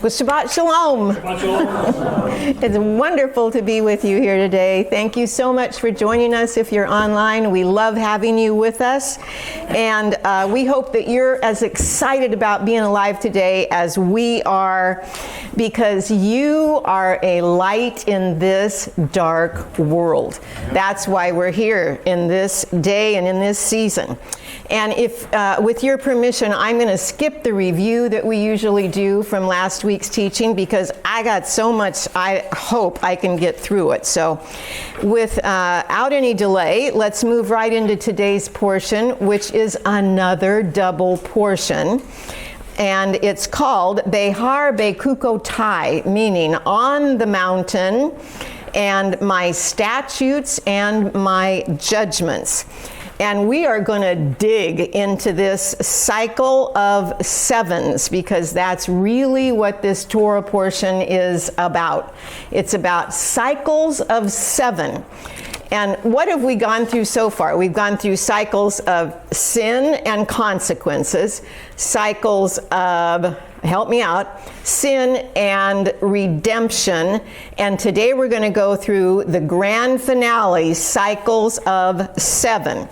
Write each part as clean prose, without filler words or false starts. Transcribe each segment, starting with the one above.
Well, Shabbat Shalom. Shabbat Shalom. It's wonderful to be with you here today. Thank you so much for joining us. If you're online, we love having you with us. And we hope that you're as excited about being alive today as we are, because you are a light in this dark world. That's why we're here in this day and in this season. And if, with your permission, I'm going to skip the review that we usually do from last week's teaching, because I got so much I hope I can get through it. So without any delay, let's move right into today's portion, which is another double portion. And it's called Behar Bechuchotai, meaning on the mountain, and my statutes and my judgments. And we are going to dig into this cycle of sevens, because that's really what this Torah portion is about. It's about cycles of seven. And what have we gone through so far? We've gone through cycles of sin and consequences, cycles of, help me out, sin and redemption. And today we're going to go through the grand finale, cycles of seven.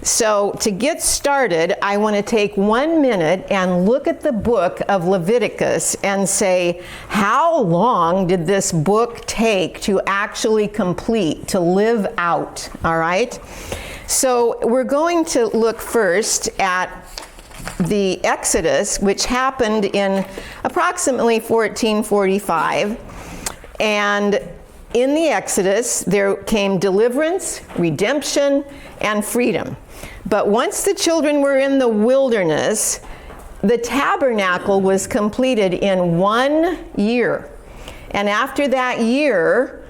So to get started, I want to take 1 minute and look at the book of Leviticus and say, how long did this book take to actually complete, to live out? All right? So we're going to look first at the Exodus, which happened in approximately 1445. And in the Exodus, there came deliverance, redemption, and freedom. But once the children were in the wilderness, the tabernacle was completed in 1 year. And after that year,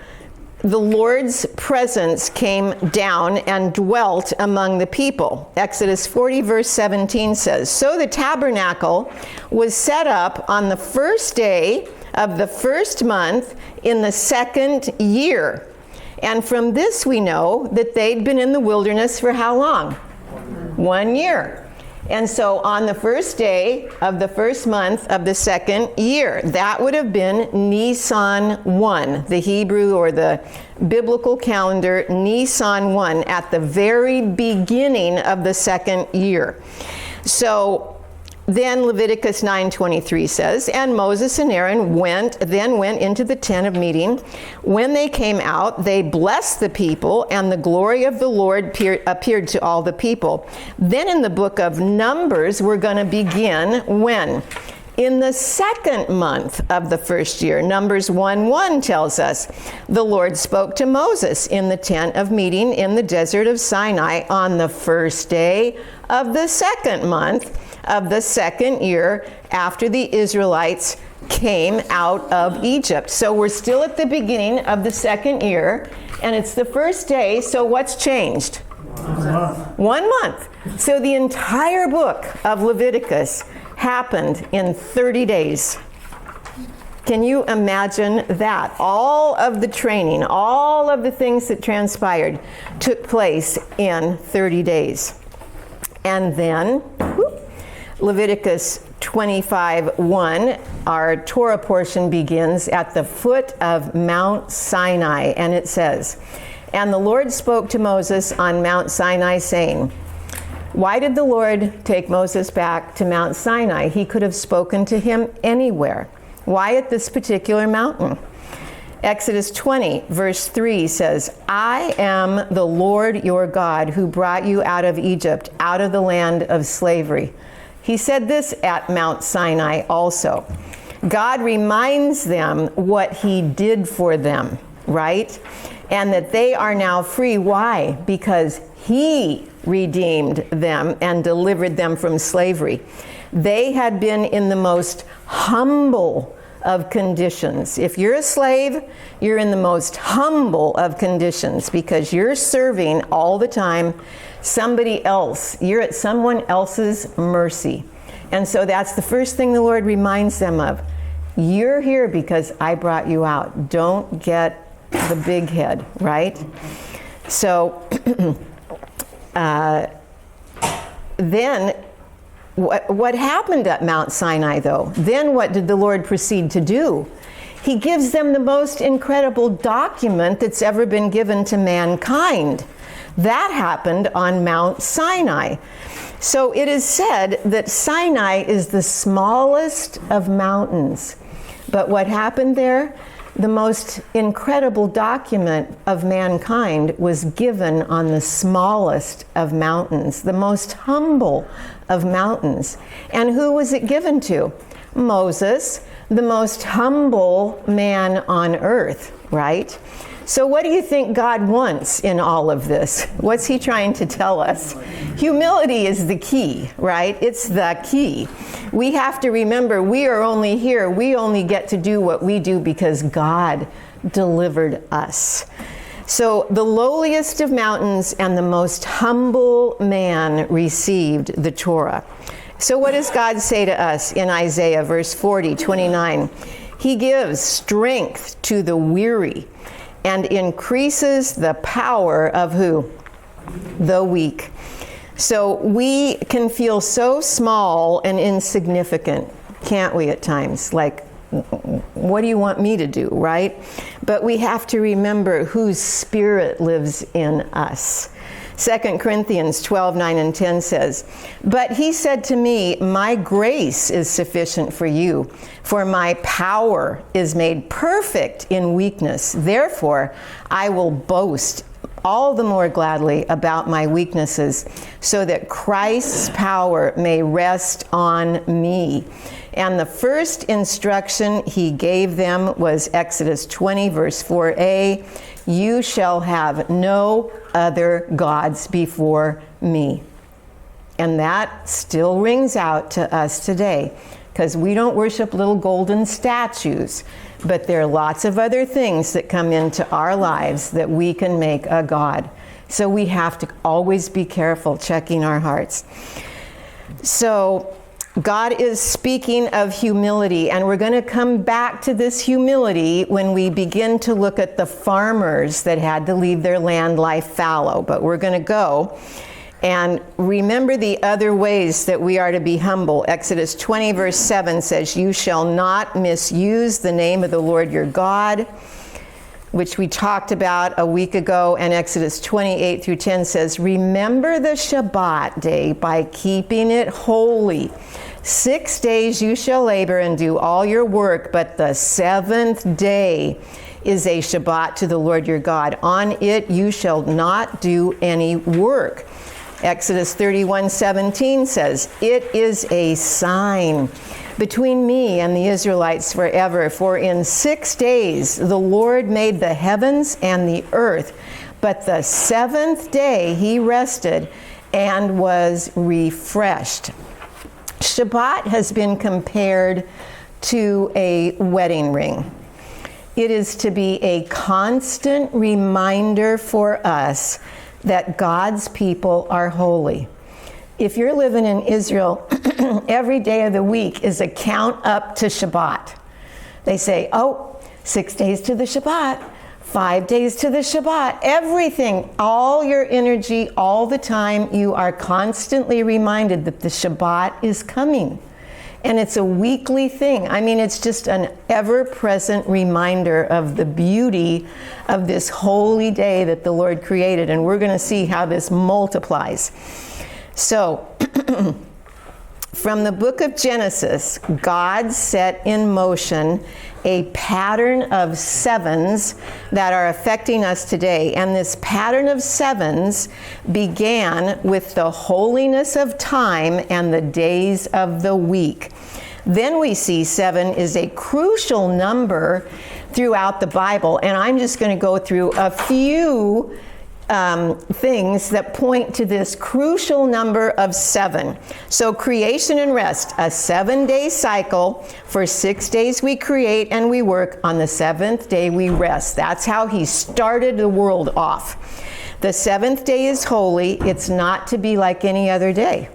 the Lord's presence came down and dwelt among the people. Exodus 40 verse 17 says, "So the tabernacle was set up on the first day of the first month in the second year." And from this we know that they'd been in the wilderness for how long? 1 year. And so on the first day of the first month of the second year, that would have been Nisan 1, the Hebrew or the biblical calendar, Nisan 1, at the very beginning of the second year. So then Leviticus 9:23 says, "And Moses and Aaron went into the tent of meeting. When they came out, they blessed the people, and the glory of the Lord appeared to all the people." Then in the book of Numbers, we're going to begin when? In the second month of the first year. Numbers 1:1 tells us, "The Lord spoke to Moses in the tent of meeting in the desert of Sinai on the first day of the second month of the second year after the Israelites came out of Egypt." So we're still at the beginning of the second year, and it's the first day, so what's changed? 1 month. 1 month. So the entire book of Leviticus happened in 30 days. Can you imagine that? All of the training, all of the things that transpired took place in 30 days. And then, Leviticus 25:1, our Torah portion begins at the foot of Mount Sinai, and it says, "And the Lord spoke to Moses on Mount Sinai, saying," why did the Lord take Moses back to Mount Sinai? He could have spoken to him anywhere. Why at this particular mountain? Exodus 20, verse 3 says, "I am the Lord your God who brought you out of Egypt, out of the land of slavery." He said this at Mount Sinai also. God reminds them what he did for them, right? And that they are now free. Why? Because he redeemed them and delivered them from slavery. They had been in the most humble of conditions. If you're a slave, you're in the most humble of conditions, because you're serving all the time somebody else. You're at someone else's mercy. And so that's the first thing the Lord reminds them of. You're here because I brought you out. Don't get the big head, right? So then What happened at Mount Sinai, though? Then what did the Lord proceed to do? He gives them the most incredible document that's ever been given to mankind. That happened on Mount Sinai. So it is said that Sinai is the smallest of mountains. But what happened there? The most incredible document of mankind was given on the smallest of mountains, the most humble of mountains. And who was it given to? Moses, the most humble man on earth, right? So what do you think God wants in all of this? What's he trying to tell us? Humility is the key, right? It's the key. We have to remember we are only here. We only get to do what we do because God delivered us. So the lowliest of mountains and the most humble man received the Torah. So what does God say to us in Isaiah verse 40:29? He gives strength to the weary and increases the power of who? The weak. So we can feel so small and insignificant, can't we, at times? Like, what do you want me to do, right? But we have to remember whose spirit lives in us. 2 Corinthians 12:9 and 10 says, "But he said to me, my grace is sufficient for you, for my power is made perfect in weakness. Therefore, I will boast all the more gladly about my weaknesses, so that Christ's power may rest on me." And the first instruction he gave them was Exodus 20, verse 4a, "You shall have no other gods before me." And that still rings out to us today, because we don't worship little golden statues, but there are lots of other things that come into our lives that we can make a god. So we have to always be careful checking our hearts. So God is speaking of humility, and we're going to come back to this humility when we begin to look at the farmers that had to leave their land lie fallow. But we're going to go and remember the other ways that we are to be humble. Exodus 20 verse 7 says, "You shall not misuse the name of the Lord your God," which we talked about a week ago. And Exodus 28 through 10 says, "Remember the Shabbat day by keeping it holy. 6 days you shall labor and do all your work, but the seventh day is a Shabbat to the Lord your God. On it you shall not do any work." Exodus 31:17 says, "It is a sign between me and the Israelites forever. For in 6 days the Lord made the heavens and the earth, but the seventh day he rested and was refreshed." Shabbat has been compared to a wedding ring. It is to be a constant reminder for us that God's people are holy. If you're living in Israel, every day of the week is a count up to Shabbat. They say, 6 days to the Shabbat, 5 days to the Shabbat. Everything, all your energy, all the time, you are constantly reminded that the Shabbat is coming. And it's a weekly thing. I mean, it's just an ever-present reminder of the beauty of this holy day that the Lord created. And we're going to see how this multiplies. So, from the book of Genesis, God set in motion a pattern of sevens that are affecting us today. And this pattern of sevens began with the holiness of time and the days of the week. Then we see 7 is a crucial number throughout the Bible. And I'm just going to go through a few things that point to this crucial number of 7. So creation and rest, a 7-day cycle. For 6 days we create and we work. On the 7th day we rest. That's how he started the world off. The 7th day is holy. It's not to be like any other day.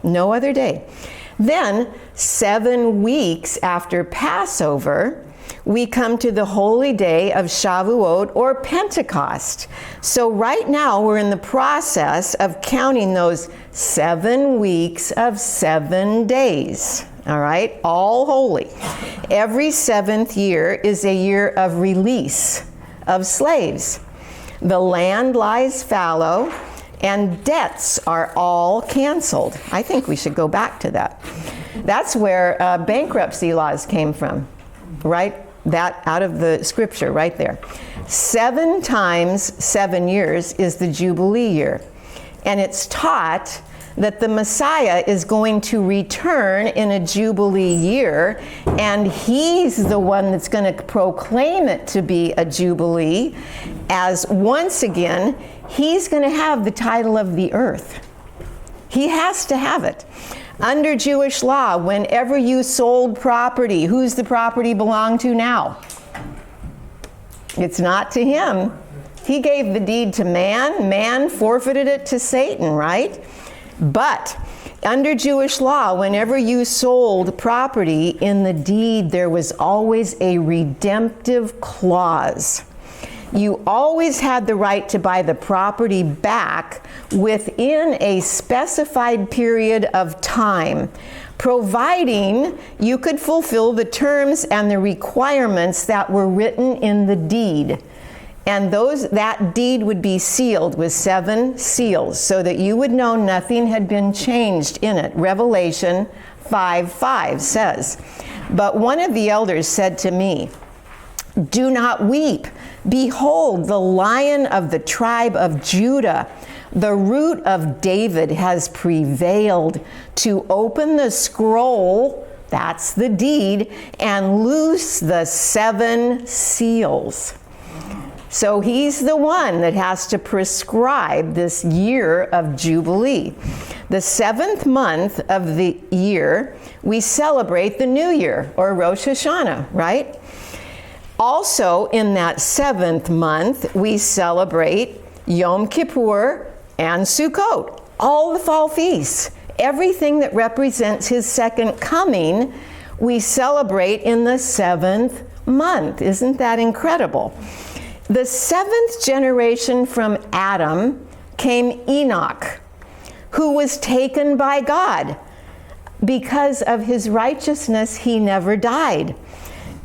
No other day. Then 7 weeks after Passover, we come to the holy day of Shavuot or Pentecost. So right now we're in the process of counting those 7 weeks of 7 days. All right, all holy. Every 7th year is a year of release of slaves. The land lies fallow and debts are all canceled. I think we should go back to that. That's where bankruptcy laws came from, right? That out of the scripture right there. 7 times 7 years is the Jubilee year. And it's taught that the Messiah is going to return in a Jubilee year, and he's the one that's going to proclaim it to be a Jubilee, as once again, he's going to have the title of the earth. He has to have it. Under Jewish law, whenever you sold property, who's the property belong to now? It's not to him. He gave the deed to man. Man forfeited it to Satan, right? But under Jewish law, whenever you sold property, in the deed there was always a redemptive clause. You always had the right to buy the property back within a specified period of time, providing you could fulfill the terms and the requirements that were written in the deed. And that deed would be sealed with 7 seals so that you would know nothing had been changed in it. Revelation 5:5 says, "But one of the elders said to me, 'Do not weep. Behold, the Lion of the tribe of Judah, the Root of David, has prevailed to open the scroll,'" that's the deed, "'and loose the 7 seals.'" So he's the one that has to prescribe this year of Jubilee. The 7th month of the year, we celebrate the New Year, or Rosh Hashanah, right? Also, in that 7th month, we celebrate Yom Kippur and Sukkot, all the fall feasts. Everything that represents his second coming, we celebrate in the 7th month. Isn't that incredible? The 7th generation from Adam came Enoch, who was taken by God. Because of his righteousness, he never died.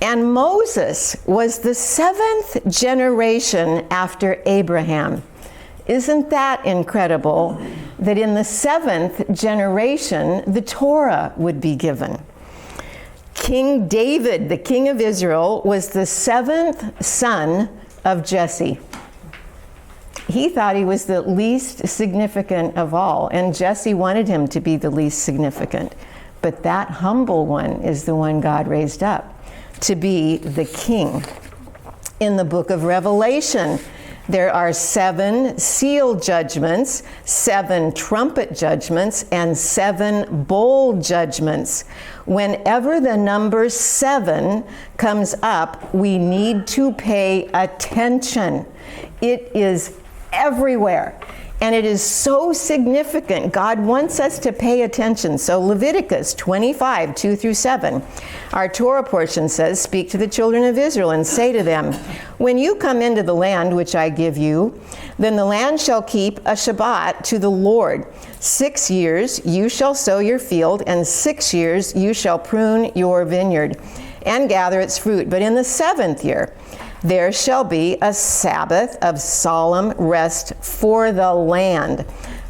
And Moses was the 7th generation after Abraham. Isn't that incredible that in the 7th generation, the Torah would be given? King David, the king of Israel, was the 7th son of Jesse. He thought he was the least significant of all, and Jesse wanted him to be the least significant. But that humble one is the one God raised up to be the king. In the book of Revelation, there are 7 seal judgments, 7 trumpet judgments, and 7 bowl judgments. Whenever the number 7 comes up, we need to pay attention. It is everywhere. And it is so significant. God wants us to pay attention. So Leviticus 25, 2 through 7. Our Torah portion says, "Speak to the children of Israel and say to them, when you come into the land which I give you, then the land shall keep a Shabbat to the Lord. 6 years you shall sow your field, and 6 years you shall prune your vineyard and gather its fruit. But in the 7th year, there shall be a Sabbath of solemn rest for the land,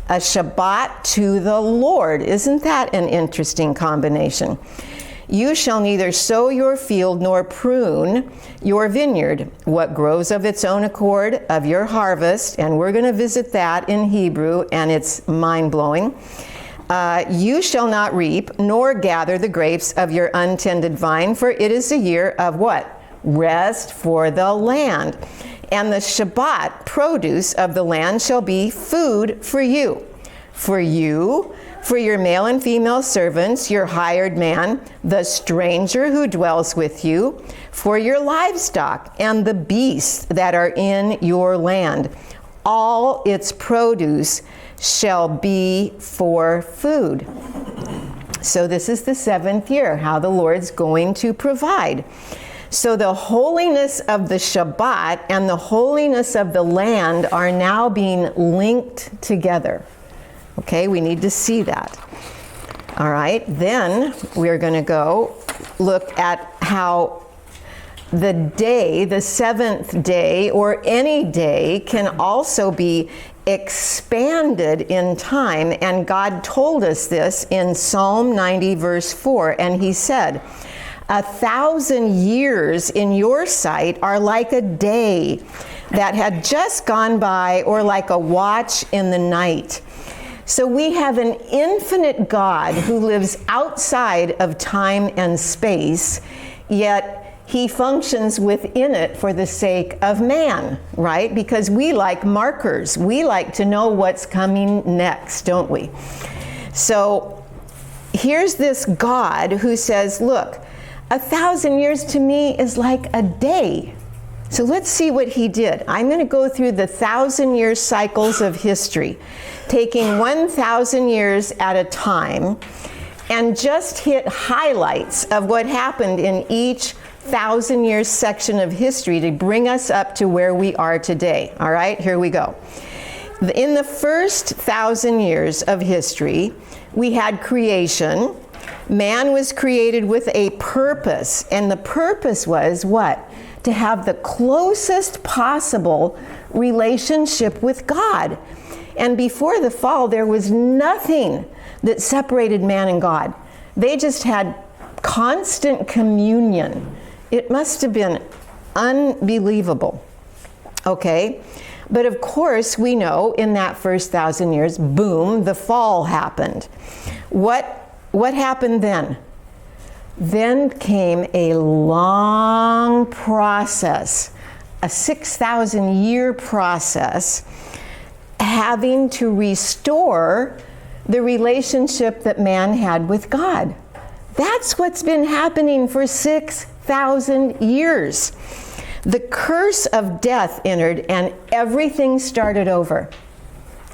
a Shabbat to the Lord." Isn't that an interesting combination? "You shall neither sow your field nor prune your vineyard. What grows of its own accord of your harvest," and we're going to visit that in Hebrew, and it's mind-blowing. "You shall not reap nor gather the grapes of your untended vine, for it is a year of" what? "Rest for the land. And the Shabbat produce of the land shall be food for you, for your male and female servants, your hired man, the stranger who dwells with you, for your livestock and the beasts that are in your land. All its produce shall be for food." So this is the 7th year, how the Lord's going to provide. So the holiness of the Shabbat and the holiness of the land are now being linked together. Okay, we need to see that. All right, then we're going to go look at how the day, the seventh day, or any day, can also be expanded in time. And God told us this in Psalm 90, verse 4. And he said, 1,000 years in your sight are like a day that had just gone by, or like a watch in the night. So we have an infinite God who lives outside of time and space, yet he functions within it for the sake of man, right? Because we like markers. We like to know what's coming next, don't we? So here's this God who says, look, 1,000 years to me is like a day. So let's see what he did. I'm going to go through the 1,000-year cycles of history, taking 1,000 years at a time, and just hit highlights of what happened in each 1,000-year section of history to bring us up to where we are today. All right, here we go. In the first 1,000 years of history, we had creation. Man was created with a purpose, and the purpose was what? To have the closest possible relationship with God. And before the fall, there was nothing that separated man and God. They just had constant communion. It must have been unbelievable. Okay? But of course, we know in that first 1,000 years, boom, the fall happened. What happened then? Then came a long process, a 6,000-year process, having to restore the relationship that man had with God. That's what's been happening for 6,000 years. The curse of death entered and everything started over.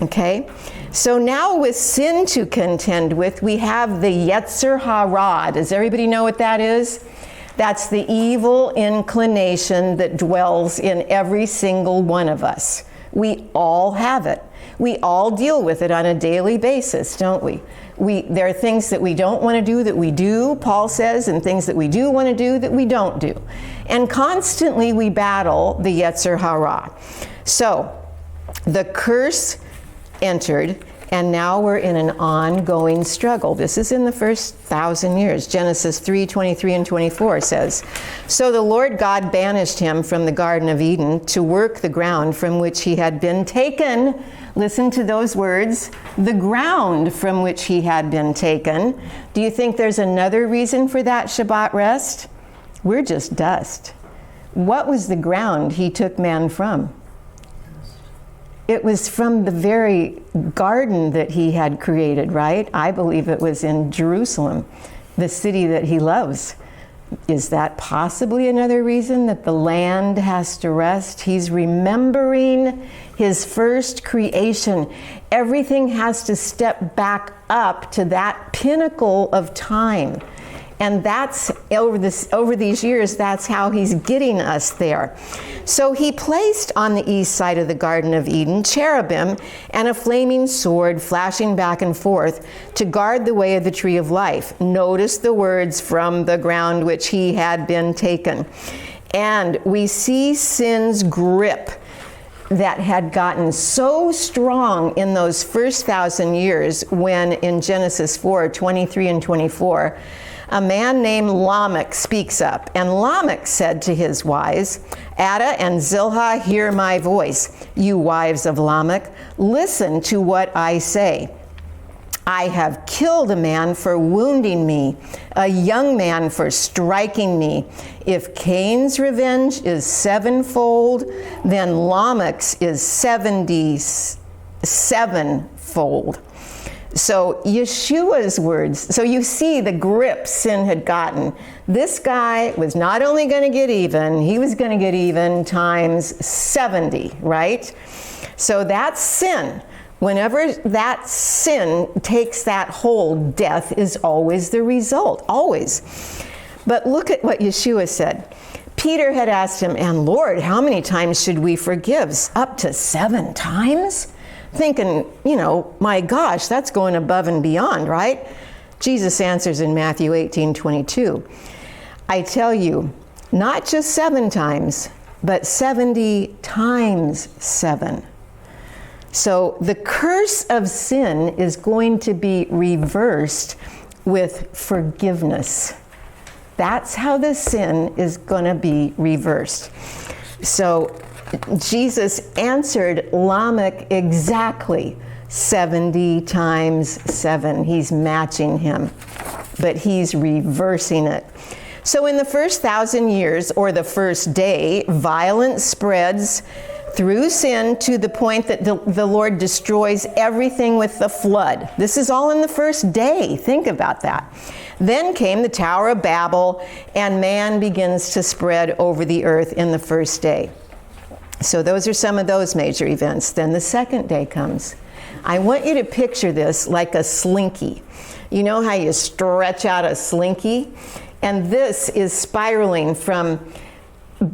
Okay? So now with sin to contend with, we have the Yetzer Hara. Does everybody know what that is? That's the evil inclination that dwells in every single one of us. We all have it. We all deal with it on a daily basis, don't we? There are things that we don't want to do that we do, Paul says, and things that we do want to do that we don't do. And constantly we battle the Yetzer Hara. So the curse entered, and now we're in an ongoing struggle. This is in the first 1,000 years. Genesis 3:23 and 24 says, "So the Lord God banished him from the Garden of Eden to work the ground from which he had been taken." Listen to those words, the ground from which he had been taken. Do you think there's another reason for that Shabbat rest? We're just dust. What was the ground he took man from? It was from the very garden that he had created, right? I believe it was in Jerusalem, the city that he loves. Is that possibly another reason that the land has to rest? He's remembering his first creation. Everything has to step back up to that pinnacle of time. And that's, over these years, that's how he's getting us there. So he placed on the east side of the Garden of Eden cherubim and a flaming sword flashing back and forth to guard the way of the tree of life. Notice the words, from the ground which he had been taken. And we see sin's grip that had gotten so strong in those first 1,000 years when in Genesis 4:23 and 24, a man named Lamech speaks up. And Lamech said to his wives, Ada and Zillah, hear my voice. You wives of Lamech, listen to what I say. I have killed a man for wounding me, a young man for striking me. If Cain's revenge is sevenfold, then Lamech's is 77-fold. So Yeshua's words, so you see the grip sin had gotten. This guy was not only going to get even, he was going to get even times 70, right? So that's sin. Whenever that sin takes that hold, death is always the result, always. But look at what Yeshua said. Peter had asked him, and Lord, how many times should we forgive? Up to 7 times? Thinking, my gosh, that's going above and beyond, right? Jesus answers in Matthew 18:22. I tell you, not just 7 times, but 70 times 7. So the curse of sin is going to be reversed with forgiveness. That's how the sin is going to be reversed. So Jesus answered Lamech exactly 70 times 7. He's matching him, but he's reversing it. So in the first 1,000 years, or the first day, violence spreads through sin to the point that the Lord destroys everything with the flood. This is all in the first day. Think about that. Then came the Tower of Babel, and man begins to spread over the earth in the first day. So those are some of those major events. Then the second day comes. I want you to picture this like a slinky. You know how you stretch out a slinky? And this is spiraling from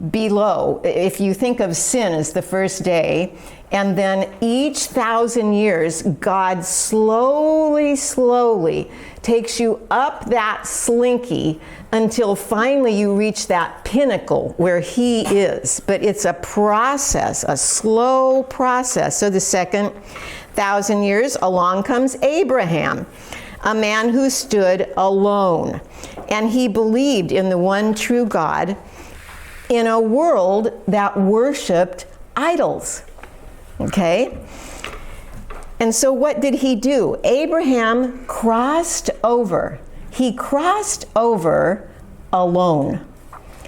below. If you think of sin as the first day, and then each 1,000 years, God slowly takes you up that slinky until finally you reach that pinnacle where he is. But it's a process, a slow process. So the second 1,000 years, along comes Abraham, a man who stood alone. And he believed in the one true God in a world that worshiped idols. Okay? And so what did he do? Abraham crossed over. He crossed over alone.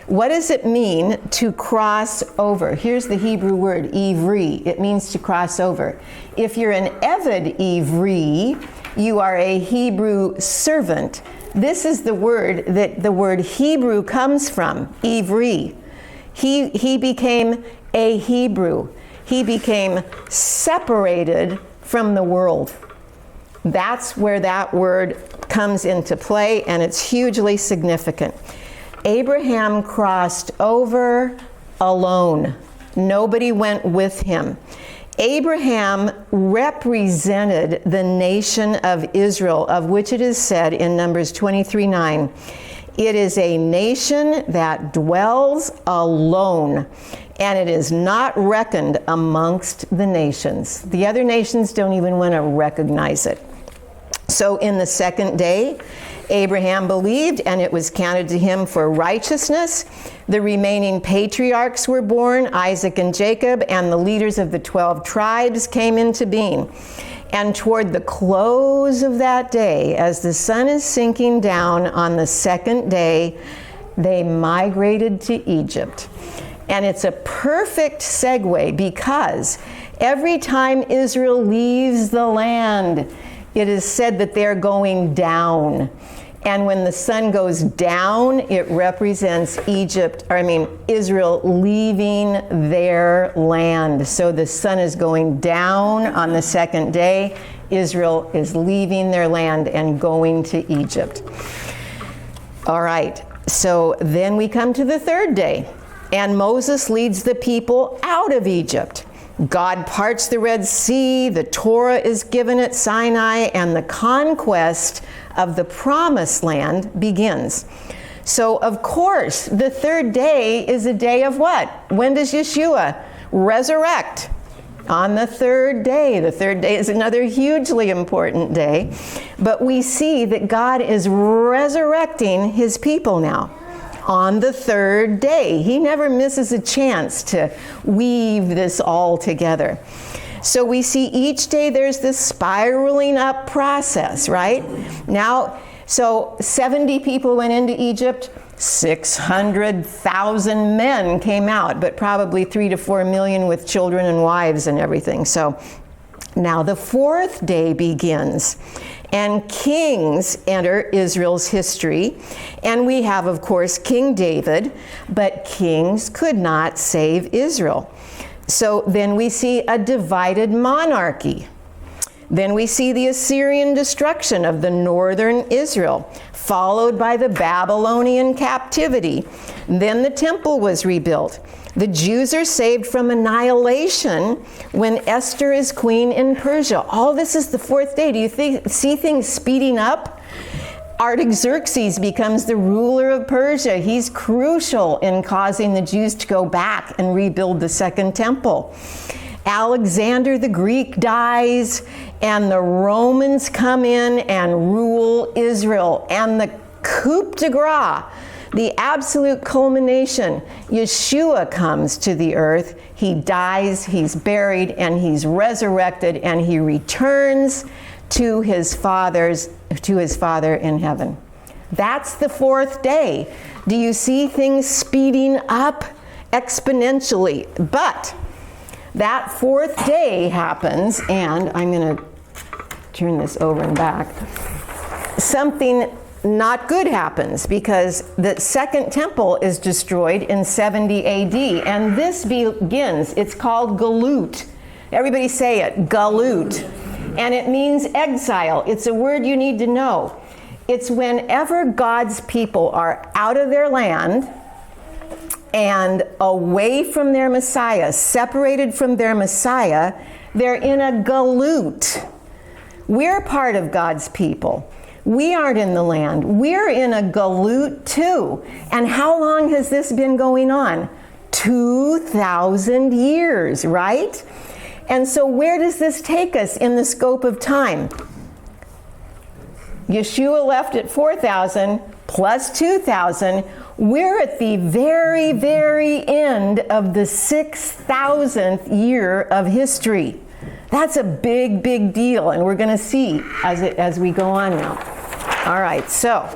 What does it mean to cross over? Here's the Hebrew word, ivri. It means to cross over. If you're an Eved ivri, you are a Hebrew servant. This is the word that the word Hebrew comes from, ivri. He became a Hebrew. He became separated from the world. That's where that word comes into play, and it's hugely significant. Abraham crossed over alone. Nobody went with him. Abraham represented the nation of Israel, of which it is said in Numbers 23:9, it is a nation that dwells alone, and it is not reckoned amongst the nations. The other nations don't even want to recognize it. So in the second day, Abraham believed, and it was counted to him for righteousness. The remaining patriarchs were born, Isaac and Jacob, and the leaders of the 12 tribes came into being. And toward the close of that day, as the sun is sinking down on the second day, they migrated to Egypt. And it's a perfect segue, because every time Israel leaves the land, it is said that they're going down. And when the sun goes down, it represents Israel leaving their land. So the sun is going down on the second day. Israel is leaving their land and going to Egypt. All right, so then we come to the third day, and Moses leads the people out of Egypt. God parts the Red Sea, the Torah is given at Sinai, and the conquest of the Promised Land begins. So, of course, the third day is a day of what? When does Yeshua resurrect? On the third day. The third day is another hugely important day. But we see that God is resurrecting his people now. On the third day. He never misses a chance to weave this all together. So we see each day there's this spiraling up process, right? Now, so 70 people went into Egypt, 600,000 men came out, but probably 3 to 4 million with children and wives and everything. So now the fourth day begins, and kings enter Israel's history. And we have, of course, King David, but kings could not save Israel. So then we see a divided monarchy. Then we see the Assyrian destruction of the northern Israel, followed by the Babylonian captivity. Then the temple was rebuilt. The Jews are saved from annihilation when Esther is queen in Persia. All this is the fourth day. Do you see things speeding up? Artaxerxes becomes the ruler of Persia. He's crucial in causing the Jews to go back and rebuild the second temple. Alexander the Greek dies, and the Romans come in and rule Israel. And the coup de grace, the absolute culmination, Yeshua comes to the earth. He dies, he's buried, and he's resurrected, and he returns to his Father in heaven. That's the fourth day. Do you see things speeding up exponentially? But that fourth day happens, and I'm going to turn this over and back. Something not good happens, because the second temple is destroyed in 70 AD, and this begins, it's called Galut. Everybody say it, Galut. And it means exile. It's a word you need to know. It's whenever God's people are out of their land and away from their Messiah, separated from their Messiah, they're in a galut. We're part of God's people. We aren't in the land. We're in a galut too. And how long has this been going on? 2,000 years, right? And so where does this take us in the scope of time? Yeshua left at 4,000 plus 2,000. We're at the very, very end of the 6,000th year of history. That's a big, big deal, and we're going to see as we go on now. All right, so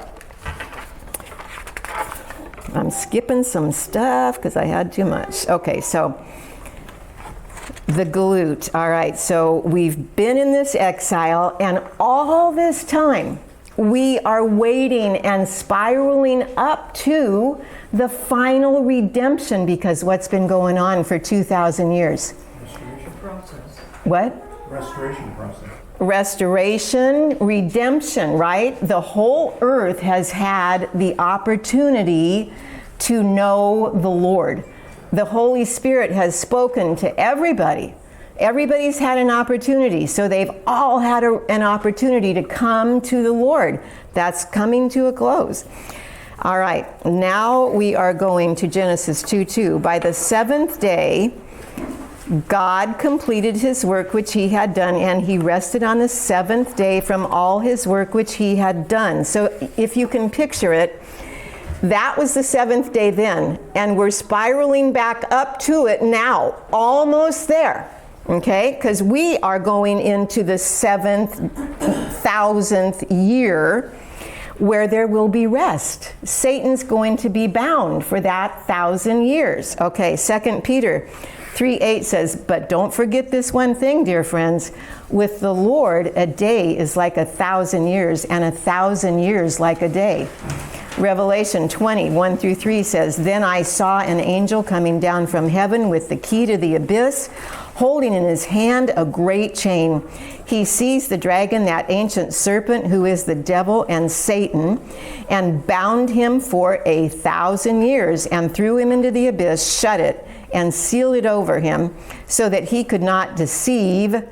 I'm skipping some stuff because I had too much. Okay, so the galut. All right, so we've been in this exile, and all this time we are waiting and spiraling up to the final redemption, because what's been going on for 2,000 years? Restoration process. What? Restoration process. Restoration, redemption, right? The whole earth has had the opportunity to know the Lord. The Holy Spirit has spoken to everybody. Everybody's had an opportunity, so they've all had an opportunity to come to the Lord. That's coming to a close. All right, now we are going to Genesis 2:2. By the seventh day, God completed his work which he had done, and he rested on the seventh day from all his work which he had done. So if you can picture it, that was the seventh day then, and we're spiraling back up to it now, almost there, okay? Because we are going into the 7,000th year where there will be rest. Satan's going to be bound for that 1,000 years. Okay, 2 Peter 3:8 says, but don't forget this one thing, dear friends. With the Lord, a day is like 1,000 years, and 1,000 years like a day. Revelation 20:1-3 says, then I saw an angel coming down from heaven with the key to the abyss, holding in his hand a great chain. He seized the dragon, that ancient serpent who is the devil and Satan, and bound him for 1,000 years, and threw him into the abyss, shut it, and sealed it over him, so that he could not deceive.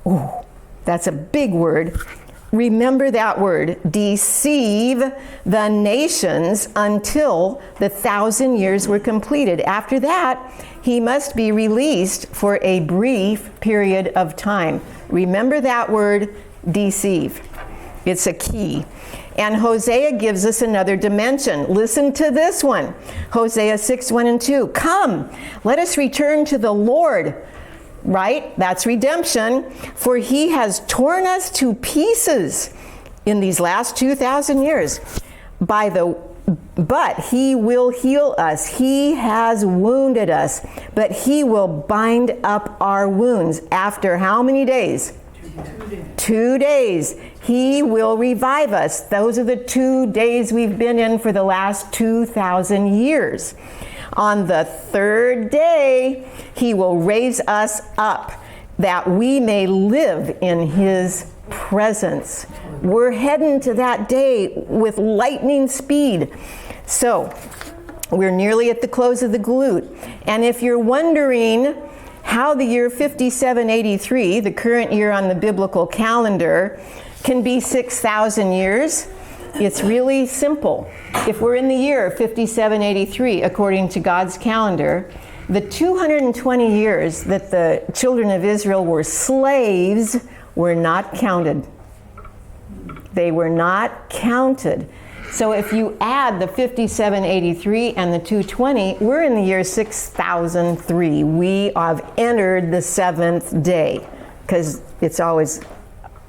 Ooh, that's a big word. Remember that word, deceive the nations until the 1,000 years were completed. After that, he must be released for a brief period of time. Remember that word, deceive. It's a key. And Hosea gives us another dimension. Listen to this one. Hosea 6:1-2. Come, let us return to the Lord. Right? That's redemption. For he has torn us to pieces in these last 2,000 years. But he will heal us. He has wounded us, but he will bind up our wounds. After how many days? 2 days. 2 days. He will revive us. Those are the 2 days we've been in for the last 2,000 years. On the third day, he will raise us up, that we may live in his presence. We're heading to that day with lightning speed. So we're nearly at the close of the Galut. And if you're wondering how the year 5783, the current year on the biblical calendar, can be 6,000 years, it's really simple. If we're in the year 5783, according to God's calendar, the 220 years that the children of Israel were slaves were not counted. They were not counted. So if you add the 5783 and the 220, we're in the year 6003. We have entered the seventh day, because it's always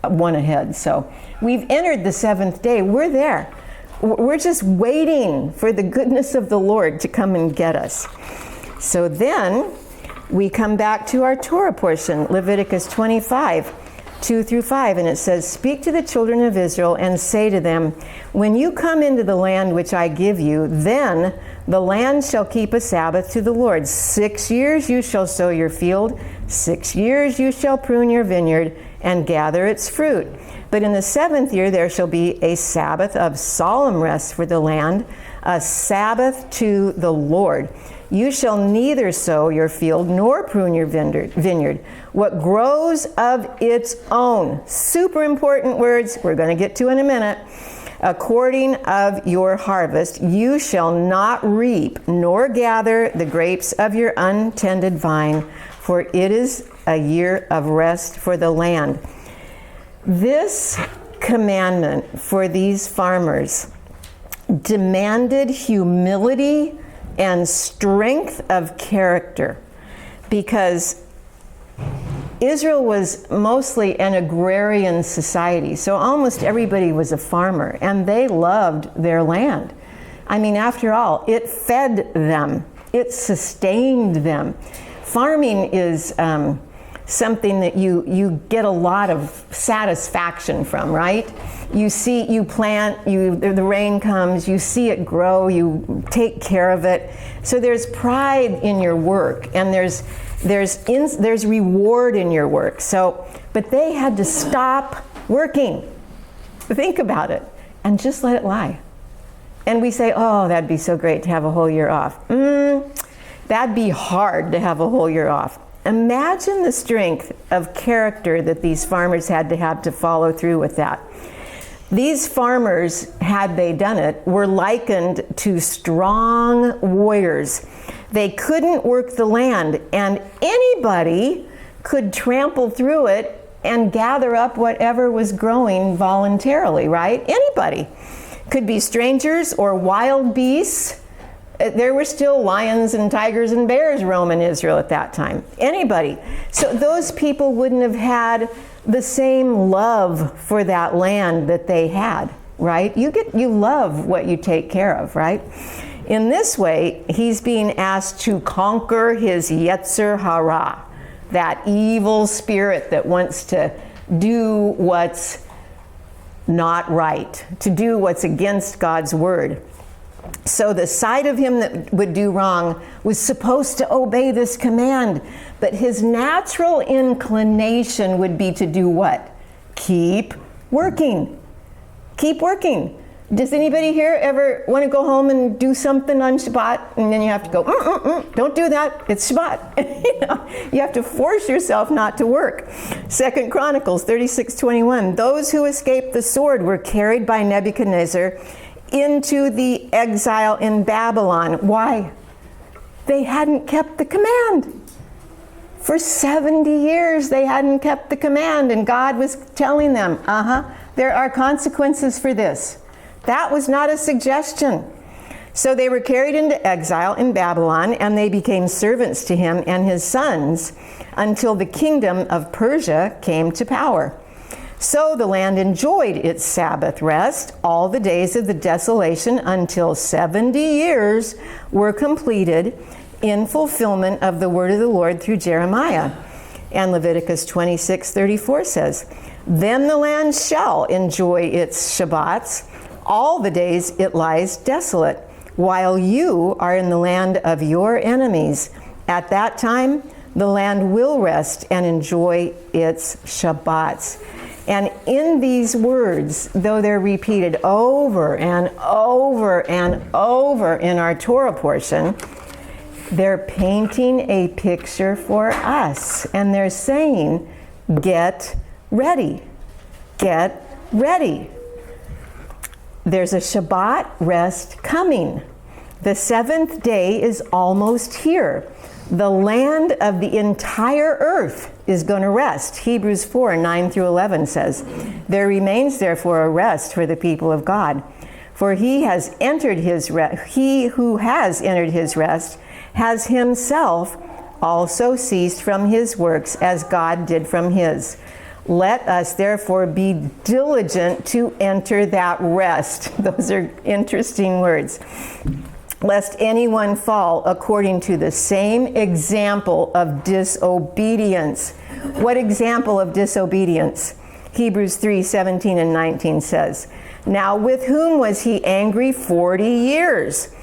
one ahead. So we've entered the seventh day. We're there. We're just waiting for the goodness of the Lord to come and get us. So then we come back to our Torah portion, Leviticus 25, 2 through 5, and it says, "Speak to the children of Israel and say to them, when you come into the land which I give you, then the land shall keep a Sabbath to the Lord. 6 years you shall sow your field, 6 years you shall prune your vineyard and gather its fruit. But in the 7th year there shall be a Sabbath of solemn rest for the land, a Sabbath to the Lord. You shall neither sow your field nor prune your vineyard. What grows of its own," super important words we're going to get to in a minute, "according of your harvest, you shall not reap nor gather the grapes of your untended vine, for it is a year of rest for the land." This commandment for these farmers demanded humility and strength of character, because Israel was mostly an agrarian society, so almost everybody was a farmer, and they loved their land. I mean, after all, it fed them, it sustained them. Farming is something that you get a lot of satisfaction from, right? You plant, the rain comes, you see it grow, you take care of it. So there's pride in your work, and there's reward in your work. So, but they had to stop working. Think about it, and just let it lie. And we say, "Oh, that'd be so great to have a whole year off." That'd be hard to have a whole year off. Imagine the strength of character that these farmers had to follow through with that. These farmers, had they done it, were likened to strong warriors. They couldn't work the land, and anybody could trample through it and gather up whatever was growing voluntarily, right? Anybody. Could be strangers or wild beasts. There were still lions and tigers and bears roaming Israel at that time. Anybody. So those people wouldn't have had the same love for that land that they had, right? You love what you take care of, right? In this way, he's being asked to conquer his Yetzer Hara, that evil spirit that wants to do what's not right, to do what's against God's word. So the side of him that would do wrong was supposed to obey this command, but his natural inclination would be to do what? Keep working. Keep working. Does anybody here ever want to go home and do something on Shabbat, and then you have to go, don't do that, it's Shabbat. You have to force yourself not to work. 2 Chronicles 36:21, those who escaped the sword were carried by Nebuchadnezzar into the exile in Babylon. Why? They hadn't kept the command. For 70 years they hadn't kept the command, and God was telling them, there are consequences for this. That was not a suggestion. So they were carried into exile in Babylon, and they became servants to him and his sons until the kingdom of Persia came to power. So the land enjoyed its Sabbath rest all the days of the desolation until 70 years were completed in fulfillment of the word of the Lord through Jeremiah. And Leviticus 26:34 says, then the land shall enjoy its Shabbats all the days it lies desolate, while you are in the land of your enemies. At that time, The land will rest and enjoy its Shabbats. And in these words, though they're repeated over and over and over in our Torah portion, they're painting a picture for us. And they're saying, get ready. Get ready. There's a Shabbat rest coming. The seventh day is almost here. The land of the entire earth is going to rest. Hebrews 4:9-11 says, there remains therefore a rest for the people of God. For he who has entered his rest has himself also ceased from his works as God did from his. Let us therefore be diligent to enter that rest. Those are interesting words. Lest anyone fall according to the same example of disobedience. What example of disobedience? Hebrews 3:17-19 says, now with whom was he angry 40 years?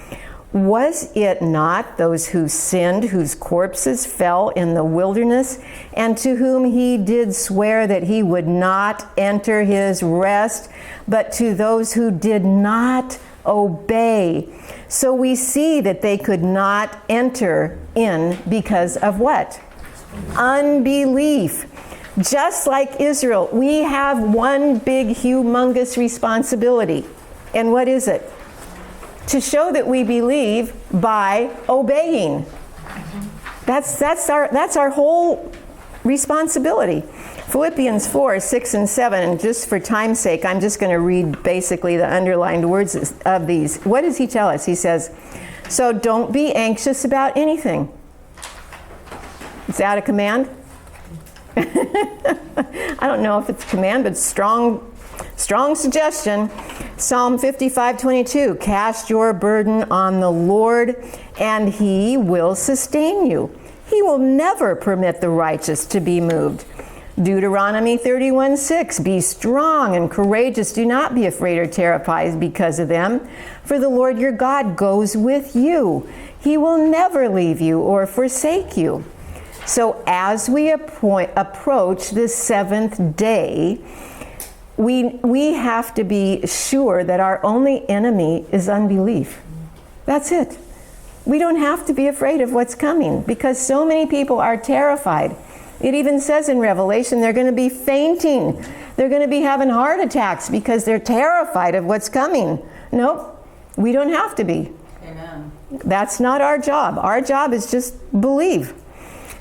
Was it not those who sinned, whose corpses fell in the wilderness, and to whom he did swear that he would not enter his rest, but to those who did not obey? So we see that they could not enter in because of what? Unbelief. Just like Israel, we have one big, humongous responsibility. And what is it? To show that we believe by obeying. That's our whole responsibility. Philippians 4:6-7, and just for time's sake, I'm just going to read basically the underlined words of these. What does he tell us? He says, so don't be anxious about anything. Is that a command? I don't know if it's a command, but strong suggestion. Psalm 55:22, cast your burden on the Lord, and he will sustain you. He will never permit the righteous to be moved. Deuteronomy 31:6, be strong and courageous. Do not be afraid or terrified because of them, for the Lord your God goes with you. He will never leave you or forsake you. So as we approach the seventh day, we have to be sure that our only enemy is unbelief. That's it. We don't have to be afraid of what's coming because so many people are terrified. It even says in Revelation they're going to be fainting. They're going to be having heart attacks because they're terrified of what's coming. Nope, we don't have to be. Amen. That's not our job. Our job is just believe.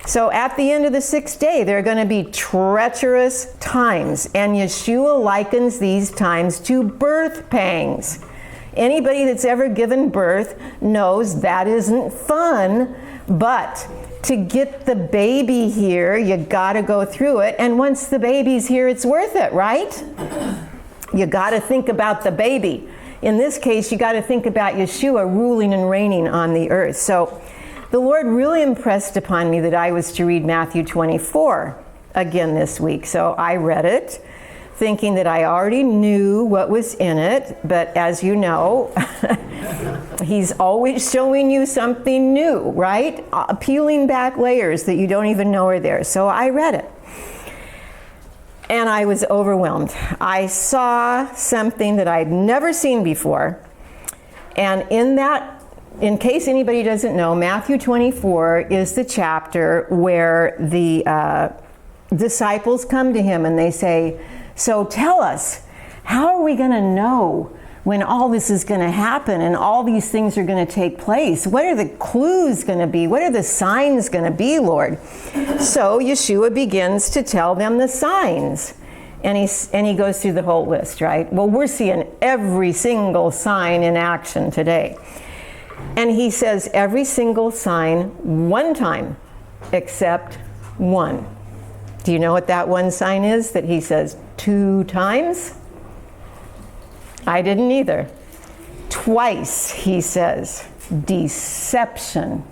So at the end of the sixth day, there are going to be treacherous times, and Yeshua likens these times to birth pangs. Anybody that's ever given birth knows that isn't fun, but to get the baby here, you got to go through it, and once the baby's here, it's worth it, right? You got to think about the baby. In this case, you got to think about Yeshua ruling and reigning on the earth. So the Lord really impressed upon me that I was to read Matthew 24 again this week. So I read it, thinking that I already knew what was in it. But as you know, he's always showing you something new, right? Peeling back layers that you don't even know are there. So I read it. And I was overwhelmed. I saw something that I'd never seen before. And in case anybody doesn't know, Matthew 24 is the chapter where the disciples come to him and they say, so tell us, how are we going to know when all this is going to happen and all these things are going to take place? What are the clues going to be? What are the signs going to be, Lord? So Yeshua begins to tell them the signs. And he goes through the whole list, right? Well, we're seeing every single sign in action today. And he says every single sign one time, except one. Do you know what that one sign is that he says 2 times? I didn't either. Twice he says, deception.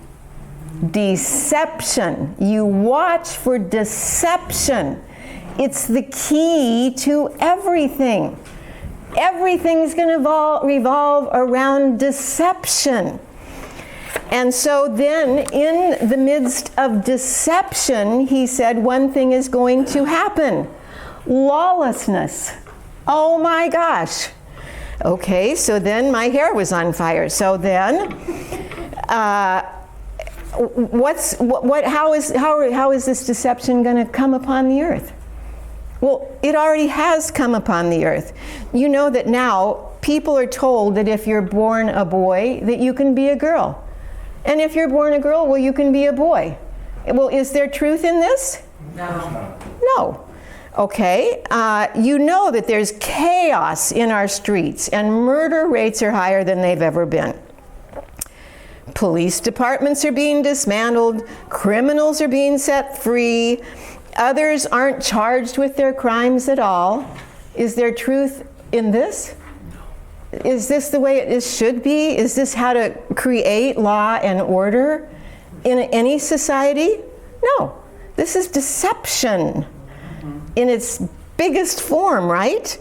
Deception. You watch for deception. It's the key to everything. Everything's going to revolve around deception. And so then, in the midst of deception, he said one thing is going to happen: lawlessness. Oh my gosh. Okay, so then my hair was on fire. So then, how is this deception going to come upon the earth? Well, it already has come upon the earth. You know that now people are told that if you're born a boy, that you can be a girl. And if you're born a girl, well, you can be a boy. Well, is there truth in this? No. No. Okay. You know that there's chaos in our streets, and murder rates are higher than they've ever been. Police departments are being dismantled. Criminals are being set free. Others aren't charged with their crimes at all. Is there truth in this? Is this the way it should be? Is this how to create law and order in any society? No. This is deception in its biggest form, right?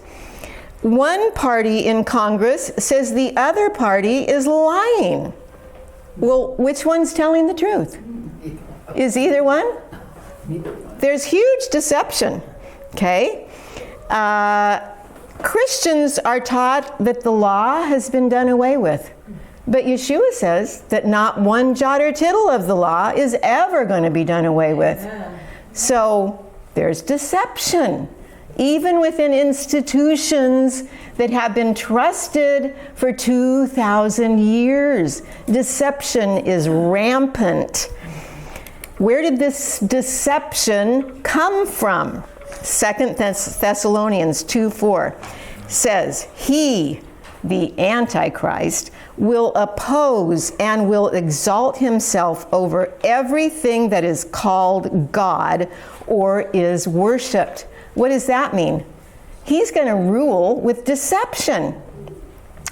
One party in Congress says the other party is lying. Well, which one's telling the truth? Is either one? There's huge deception, okay? Christians are taught that the law has been done away with. But Yeshua says that not one jot or tittle of the law is ever going to be done away with. So there's deception, even within institutions that have been trusted for 2,000 years. Deception is rampant. Where did this deception come from? 2 Thessalonians 2:4 says, he, the Antichrist, will oppose and will exalt himself over everything that is called God or is worshipped. What does that mean? He's going to rule with deception.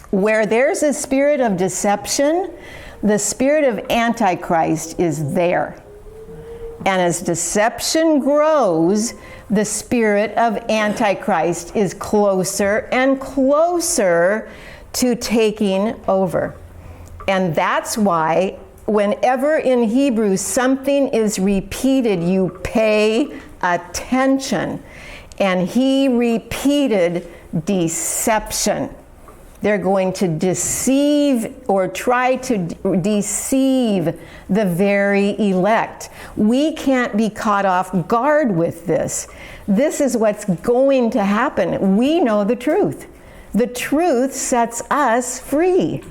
Where there's a spirit of deception, the spirit of Antichrist is there. And as deception grows, the spirit of Antichrist is closer and closer to taking over. And that's why whenever in Hebrew something is repeated, you pay attention. And he repeated deception. They're going to deceive or try to deceive the very elect. We can't be caught off guard with this. This is what's going to happen. We know the truth. The truth sets us free.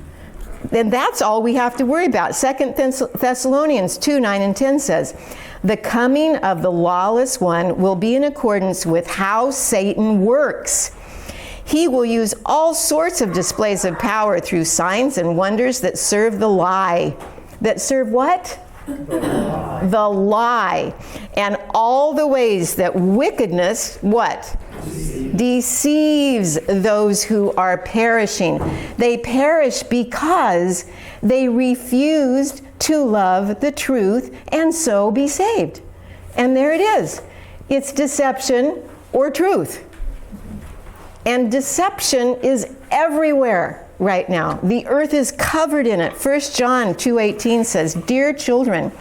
And that's all we have to worry about. 2 Thessalonians 2:9 and 10 says, the coming of the lawless one will be in accordance with how Satan works. He will use all sorts of displays of power through signs and wonders that serve the lie. That serve what? The lie. And all the ways that wickedness, what? Deceives those who are perishing. They perish because they refused to love the truth and so be saved. And there it is. It's deception or truth. And deception is everywhere right now. The earth is covered in it. 1 John 2:18 says, dear children,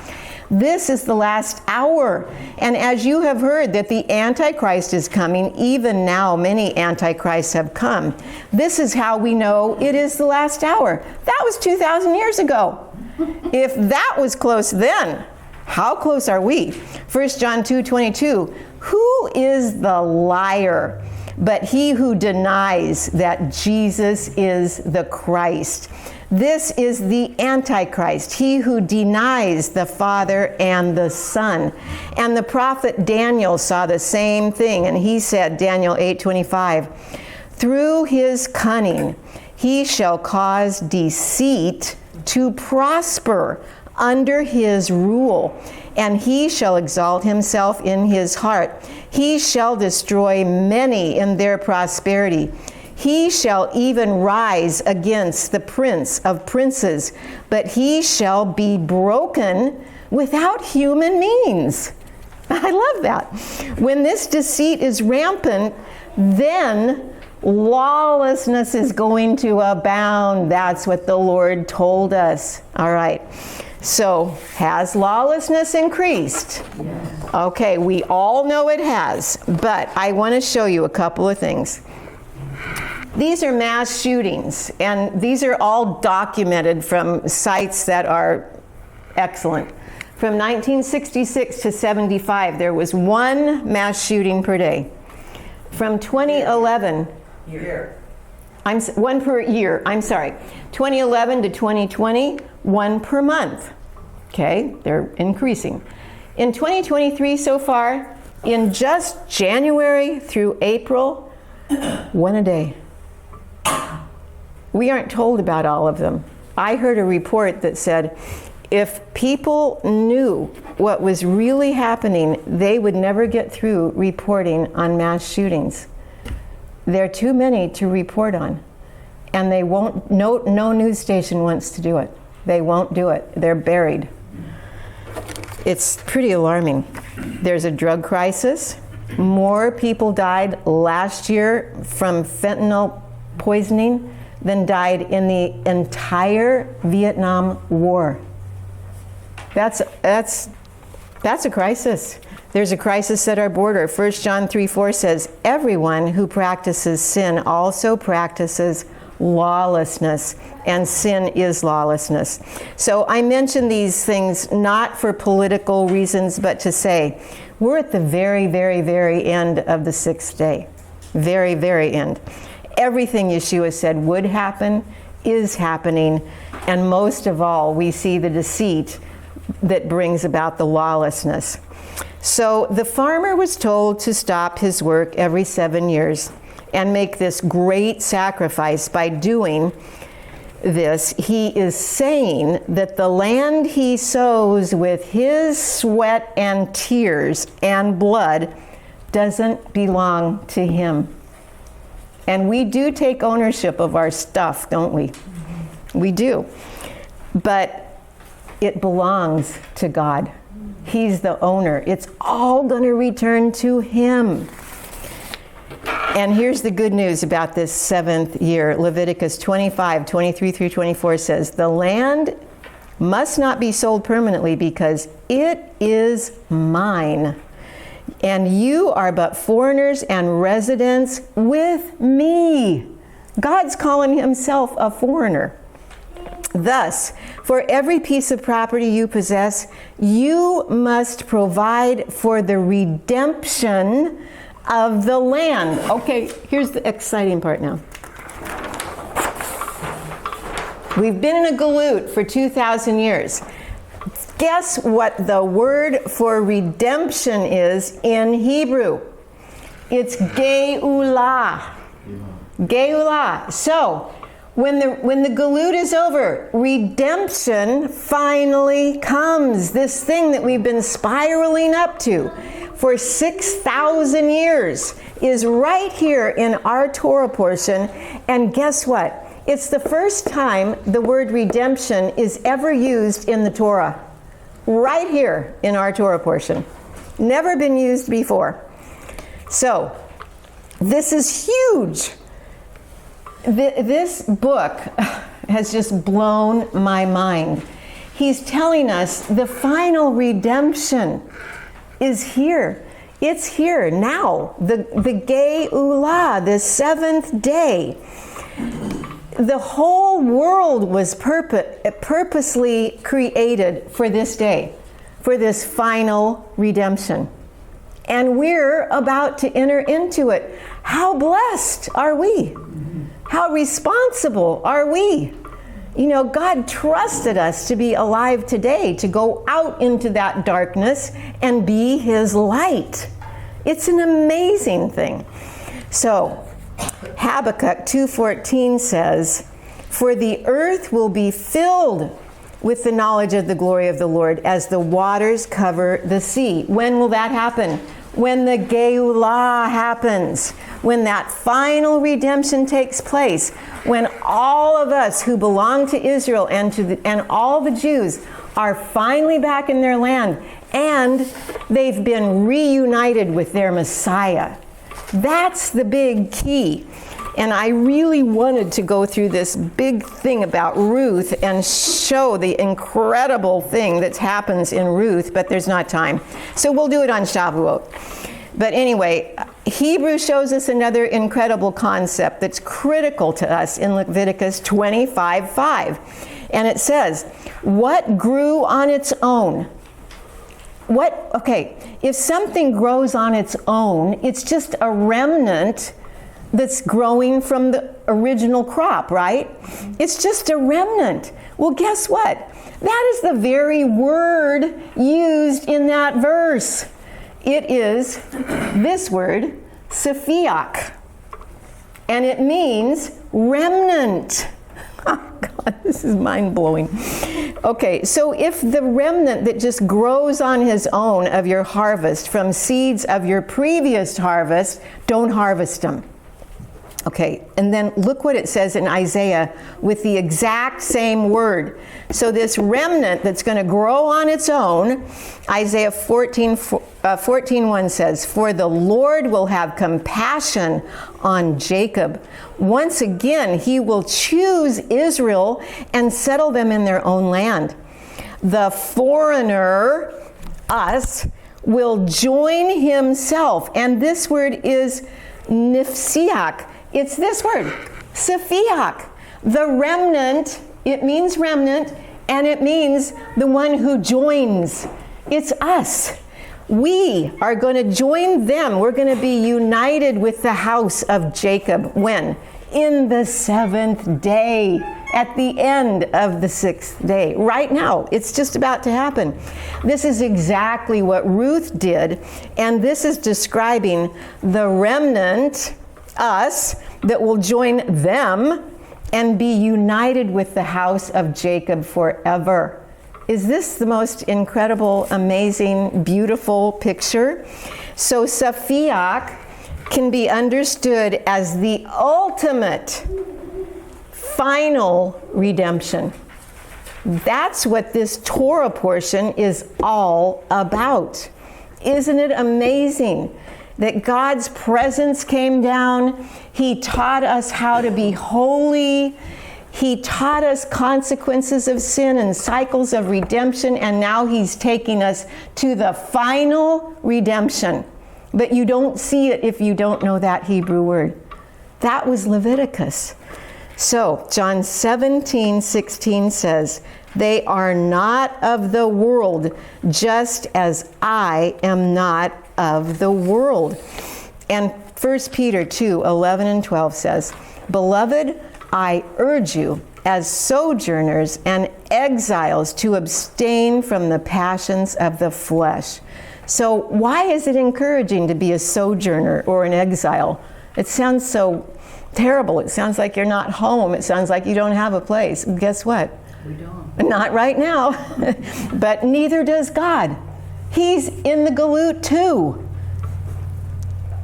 this is the last hour. And as you have heard that the Antichrist is coming, even now many Antichrists have come. This is how we know it is the last hour. That was 2,000 years ago. If that was close then, how close are we? 1 John 2:22, who is the liar? But he who denies that Jesus is the Christ. This is the Antichrist, he who denies the Father and the Son. And the prophet Daniel saw the same thing, and he said, Daniel 8:25, through his cunning he shall cause deceit to prosper under his rule, and he shall exalt himself in his heart. He shall destroy many in their prosperity. He shall even rise against the prince of princes, but he shall be broken without human means. I love that. When this deceit is rampant, then Lawlessness is going to abound. That's what the Lord told us. All right. So, has lawlessness increased? Yes. Okay, we all know it has, but I want to show you a couple of things. These are mass shootings, and these are all documented from sites that are excellent. From 1966 to 75, there was one mass shooting per day. From 2011, one per year, 2011 to 2020, one per month. Okay, they're increasing. In 2023 so far, in just January through April, one a day. We aren't told about all of them. I heard a report that said if people knew what was really happening, they would never get through reporting on mass shootings. There are too many to report on, and they won't. No news station wants to do it. They won't do it. They're buried. It's pretty alarming. There's a drug crisis. More people died last year from fentanyl poisoning than died in the entire Vietnam War. That's a crisis. There's a crisis at our border. 1 John 3:4 says, everyone who practices sin also practices lawlessness, and sin is lawlessness. So I mention these things not for political reasons, but to say we're at the very, very, very end of the sixth day. Very, very end. Everything Yeshua said would happen is happening, and most of all, we see the deceit that brings about the lawlessness. So the farmer was told to stop his work every 7 years and make this great sacrifice. By doing this, he is saying that the land he sows with his sweat and tears and blood doesn't belong to him. And we do take ownership of our stuff, don't we? We do. But it belongs to God. He's the owner. It's all going to return to him. And here's the good news about this seventh year. Leviticus 25:23 through 24 says, the land must not be sold permanently because it is mine. And you are but foreigners and residents with me. God's calling himself a foreigner. Thus, for every piece of property you possess, you must provide for the redemption of the land. Okay, here's the exciting part now. We've been in a galut for 2,000 years. Guess what the word for redemption is in Hebrew? It's Geulah. Geulah. So, when the galut is over, redemption finally comes. This thing that we've been spiraling up to for 6,000 years is right here in our Torah portion. And guess what? It's the first time the word redemption is ever used in the Torah. Right here in our Torah portion. Never been used before. So, this is huge. This book has just blown my mind. He's telling us the final redemption is here. It's here now. The Geulah, the seventh day. The whole world was purposely created for this day, for this final redemption. And we're about to enter into it. How blessed are we? How responsible are we? You know, God trusted us to be alive today, to go out into that darkness and be his light. It's an amazing thing. So, Habakkuk 2:14 says, for the earth will be filled with the knowledge of the glory of the Lord as the waters cover the sea. When will that happen? When the Geulah happens, when that final redemption takes place, when all of us who belong to Israel and all the Jews are finally back in their land and they've been reunited with their Messiah. That's the big key. And I really wanted to go through this big thing about Ruth and show the incredible thing that happens in Ruth, but there's not time. So we'll do it on Shavuot. But anyway, Hebrew shows us another incredible concept that's critical to us in Leviticus 25:5. And it says, what grew on its own? If something grows on its own, it's just a remnant that's growing from the original crop, right? It's just a remnant. Well, guess what? That is the very word used in that verse. It is this word, sephiach, and it means remnant. Oh God, this is mind-blowing. Okay, so if the remnant that just grows on his own of your harvest from seeds of your previous harvest, don't harvest them. Okay, and then look what it says in Isaiah with the exact same word. So this remnant that's going to grow on its own, Isaiah 14:1 says, "For the Lord will have compassion on Jacob. Once again, he will choose Israel and settle them in their own land. The foreigner, us, will join himself." And this word is nifsiach. It's this word, sephiach. The remnant, it means remnant, and it means the one who joins. It's us. We are going to join them. We're going to be united with the house of Jacob. When? In the 7th day, at the end of the 6th day. Right now, it's just about to happen. This is exactly what Ruth did, and this is describing the remnant, us, that will join them and be united with the house of Jacob forever. Is this the most incredible, amazing, beautiful picture? So sephiach can be understood as the ultimate, final redemption. That's what this Torah portion is all about. Isn't it amazing that God's presence came down? He taught us how to be holy. He taught us consequences of sin and cycles of redemption, and now he's taking us to the final redemption. But you don't see it if you don't know that Hebrew word. That was Leviticus. So John 17:16 says, "They are not of the world, just as I am not of the world." And 1 Peter 2:11 and 12 says, "Beloved, I urge you as sojourners and exiles to abstain from the passions of the flesh." So why is it encouraging to be a sojourner or an exile? It sounds so terrible. It sounds like you're not home. It sounds like you don't have a place. Guess what? We don't. Not right now. But neither does God. He's in the galut too.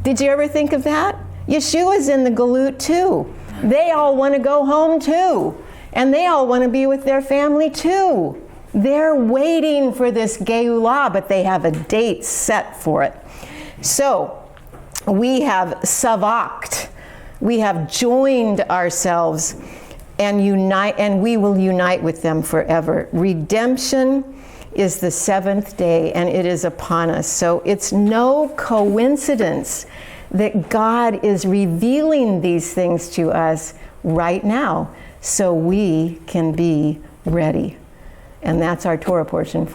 Did you ever think of that? Yeshua's in the galut too. They all want to go home too. And they all want to be with their family too. They're waiting for this Geulah, but they have a date set for it. So we have savakt. We have joined ourselves and unite, and we will unite with them forever. Redemption is the 7th day, and it is upon us. So it's no coincidence that God is revealing these things to us right now so we can be ready. And that's our Torah portion for